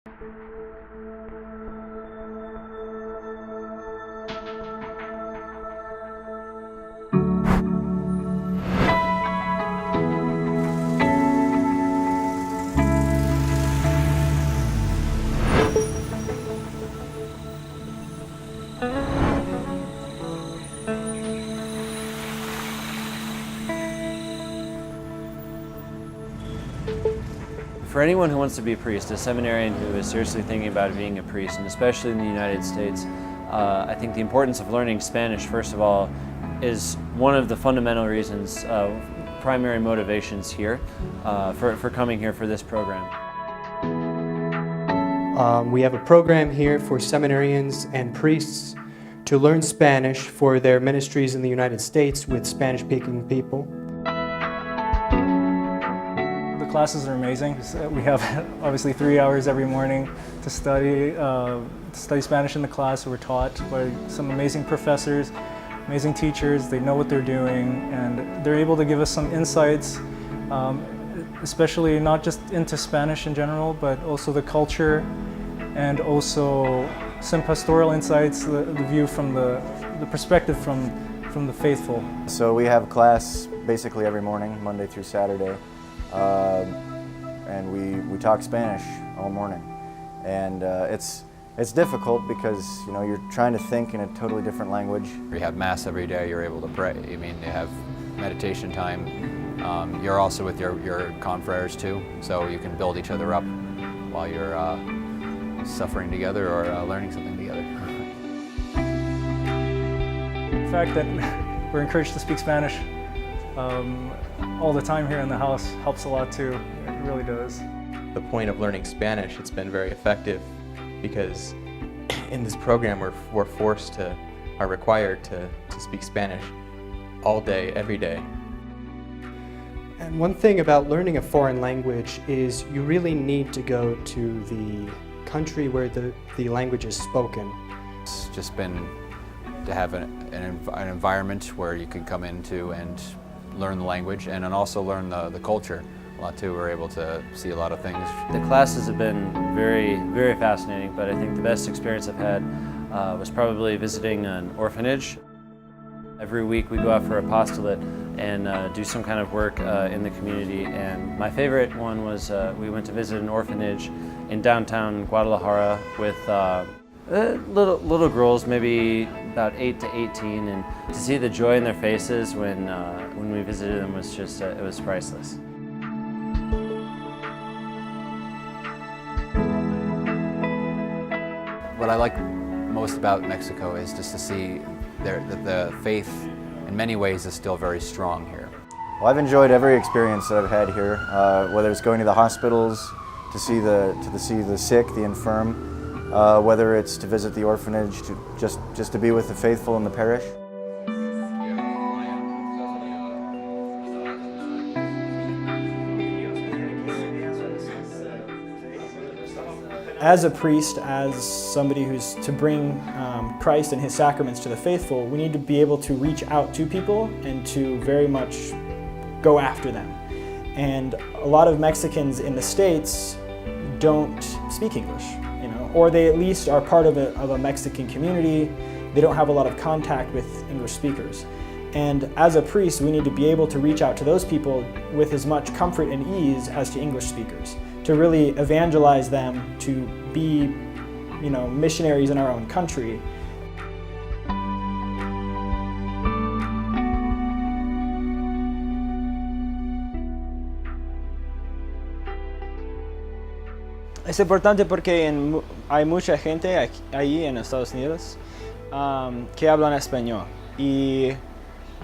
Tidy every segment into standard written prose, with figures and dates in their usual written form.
For anyone who wants to be a priest, a seminarian who is seriously thinking about being a priest, and especially in the United States, I think the importance of learning Spanish, first of all, is one of the fundamental reasons, primary motivations here for coming here for this program. We have a program here for seminarians and priests to learn Spanish for their ministries in the United States with Spanish-speaking people. The classes are amazing. We have obviously 3 hours every morning to study Spanish in the class. We're taught by some amazing professors, amazing teachers. They know what they're doing, and they're able to give us some insights, especially not just into Spanish in general, but also the culture, and also some pastoral insights, the view from the perspective from the faithful. So we have class basically every morning, Monday through Saturday. And we talk Spanish all morning, and it's difficult because you're trying to think in a totally different language. You have mass every day. You're able to pray. I mean, you have meditation time. You're also with your confreres too, so you can build each other up while you're suffering together or learning something together. The fact that we're encouraged to speak Spanish all the time here in the house helps a lot too. It really does. The point of learning Spanish, it's been very effective because in this program we're required to speak Spanish all day, every day. And one thing about learning a foreign language is you really need to go to the country where the language is spoken. It's just been to have an environment where you can come into and learn the language and then also learn the culture a lot too. We're able to see a lot of things. The classes have been very, very fascinating, but I think the best experience I've had was probably visiting an orphanage. Every week we go out for apostolate and do some kind of work in the community, and my favorite one was we went to visit an orphanage in downtown Guadalajara with little girls, maybe about 8 to 18, and to see the joy in their faces when we visited them was just, it was priceless. What I like most about Mexico is just to see that the faith in many ways is still very strong here. Well, I've enjoyed every experience that I've had here, whether it's going to the hospitals to see the sick, the infirm, whether it's to visit the orphanage, just to be with the faithful in the parish. As a priest, as somebody who's to bring Christ and His sacraments to the faithful, we need to be able to reach out to people and to very much go after them. And a lot of Mexicans in the States don't speak English, or they at least are part of a Mexican community. They don't have a lot of contact with English speakers. And as a priest, we need to be able to reach out to those people with as much comfort and ease as to English speakers, to really evangelize them to be, missionaries in our own country. Es importante porque hay mucha gente ahí en Estados Unidos que hablan español, y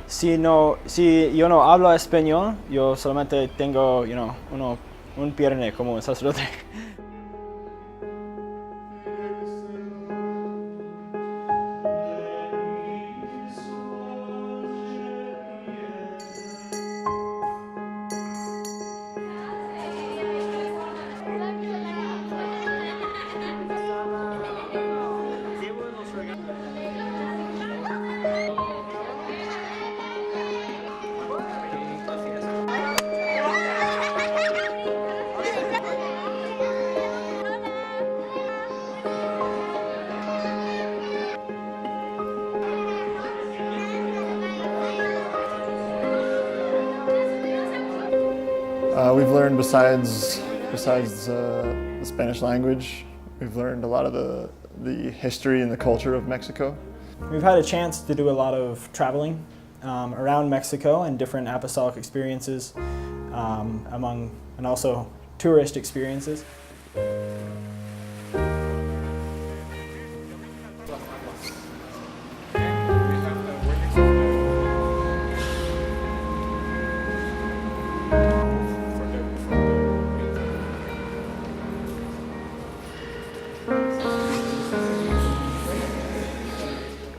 si yo no hablo español, yo solamente tengo un pierna como un sacerdote. We've learned besides the Spanish language, we've learned a lot of the history and the culture of Mexico. We've had a chance to do a lot of traveling around Mexico and different apostolic experiences and also tourist experiences.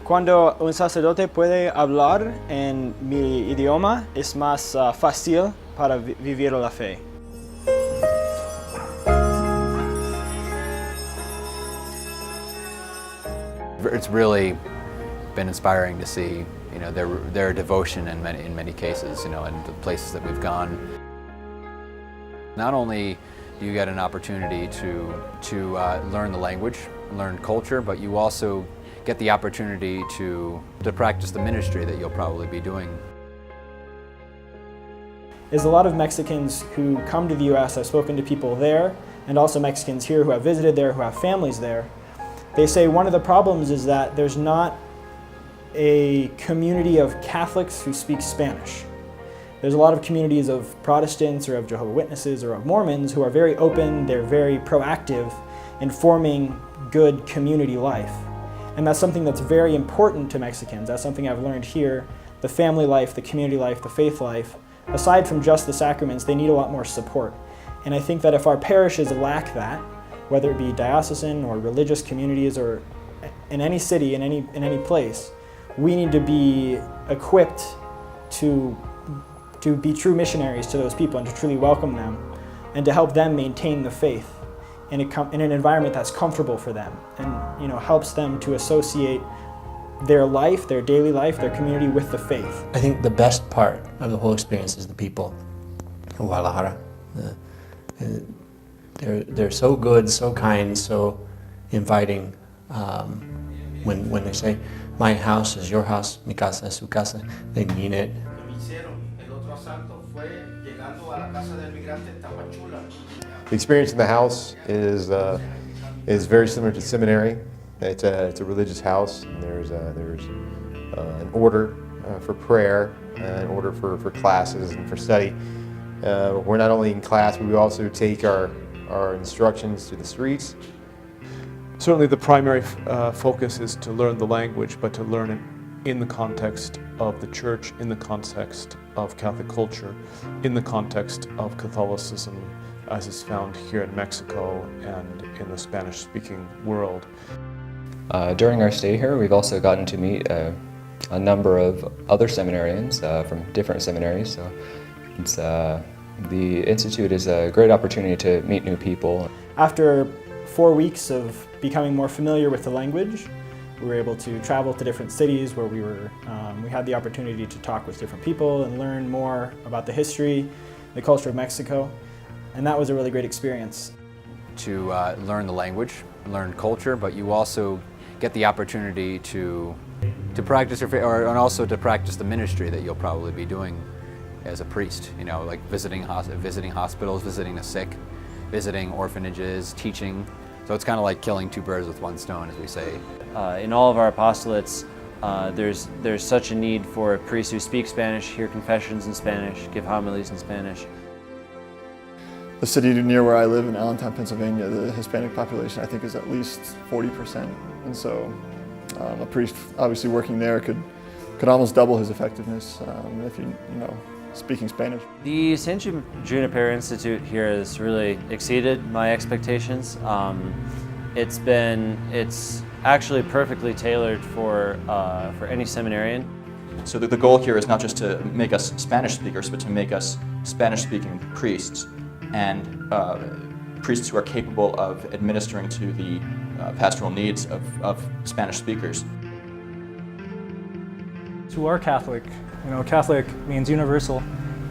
Cuando un sacerdote puede hablar en mi idioma, es más fácil para vivir la fe. It's really been inspiring to see, their devotion in many cases, in the places that we've gone. Not only do you get an opportunity to learn the language, learn culture, but you also get the opportunity to practice the ministry that you'll probably be doing. There's a lot of Mexicans who come to the U.S. I've spoken to people there, and also Mexicans here who have visited there, who have families there. They say one of the problems is that there's not a community of Catholics who speak Spanish. There's a lot of communities of Protestants or of Jehovah's Witnesses or of Mormons who are very open, they're very proactive in forming good community life. And that's something that's very important to Mexicans. That's something I've learned here. The family life, the community life, the faith life, aside from just the sacraments, they need a lot more support. And I think that if our parishes lack that, whether it be diocesan or religious communities or in any city, in any place, we need to be equipped to be true missionaries to those people and to truly welcome them and to help them maintain the faith in an environment that's comfortable for them and helps them to associate their life, their daily life, their community with the faith. I think the best part of the whole experience is the people in Guadalajara. They're so good, so kind, so inviting. When they say, my house is your house, mi casa es su casa, they mean it. The experience in the house is very similar to seminary. It's a religious house, and there's an order for prayer, an order for classes and for study. We're not only in class, but we also take our instructions to the streets. Certainly the primary focus is to learn the language, but to learn it in the context of the church, in the context of Catholic culture, in the context of Catholicism as is found here in Mexico and in the Spanish-speaking world. During our stay here, we've also gotten to meet a number of other seminarians from different seminaries. So it's, the Institute is a great opportunity to meet new people. After 4 weeks of becoming more familiar with the language, we were able to travel to different cities where we had the opportunity to talk with different people and learn more about the history, the culture of Mexico, and that was a really great experience. To learn the language, learn culture, but you also get the opportunity to practice and also to practice the ministry that you'll probably be doing as a priest. Like visiting hospitals, visiting the sick, visiting orphanages, teaching. So it's kind of like killing two birds with one stone, as we say. In all of our apostolates, there's such a need for priests who speak Spanish, hear confessions in Spanish, give homilies in Spanish. The city near where I live in Allentown, Pennsylvania, the Hispanic population I think is at least 40%. And so a priest obviously working there could almost double his effectiveness if you speaking Spanish. The St. Junipero Institute here has really exceeded my expectations. It's actually perfectly tailored for any seminarian. So the goal here is not just to make us Spanish speakers, but to make us Spanish-speaking priests and priests who are capable of administering to the pastoral needs of Spanish speakers. To our Catholic, Catholic means universal,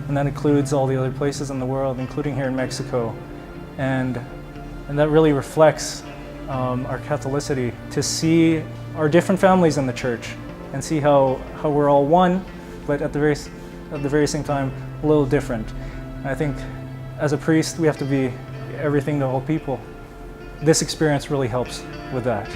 and that includes all the other places in the world, including here in Mexico. And that really reflects our Catholicity, to see our different families in the church and see how we're all one, but at the very same time a little different. And I think as a priest, we have to be everything to all people. This experience really helps with that.